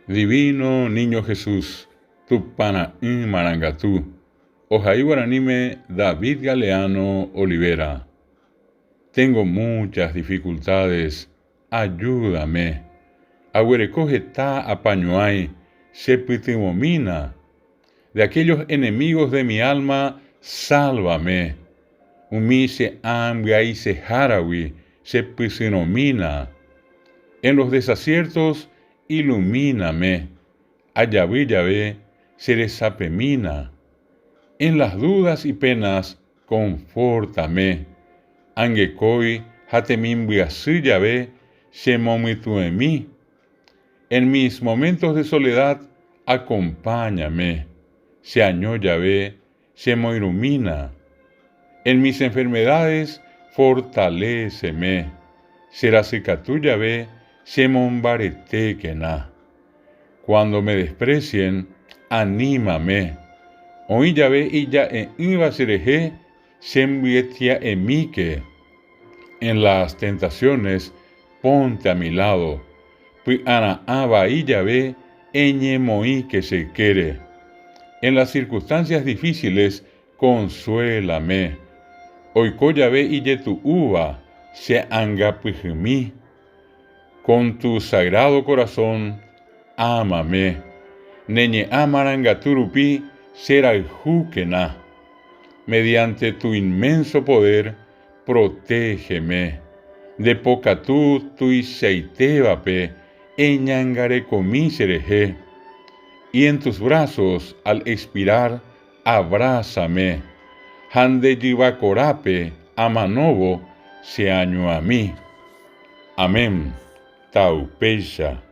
Divino Niño Jesús, Tupana Marangatú, Ojai Guaranime David Galeano Olivera. Tengo muchas dificultades, ayúdame. Agüerecojeta apañuay, sepitimomina. De aquellos enemigos de mi alma, sálvame. Umise ambia se harawi, sepisinomina. En los desaciertos, ilumíname. Ayaví Yahvé, seresapemina. En las dudas y penas, confórtame. Angekoi, hatemim biasí Yahvé, shemomituemi. En mis momentos de soledad, acompáñame. Seañó Yahvé, semoilumina. En mis enfermedades, fortaléceme. Serasicatú Yahvé, semombaretequena. Cuando me desprecien, anímame. Oí Yahvé y ya en iba sereje, sembietia emique. En las tentaciones, ponte a mi lado. Pues ana aba y Yahvé, eñemoí que se quiere. En las circunstancias difíciles, consuélame. Oiko Yahvé y ye tu uva, se angapujimí. Con tu sagrado corazón, ámame. Neñe amarangaturupi, serajúquena. Mediante tu inmenso poder, protégeme. De pocatú tuiseitevape, eñangarecomísereje. Y en tus brazos, al expirar, abrázame. Hande yivacorape, amanovo, se año a mí. Amén. Taupeya.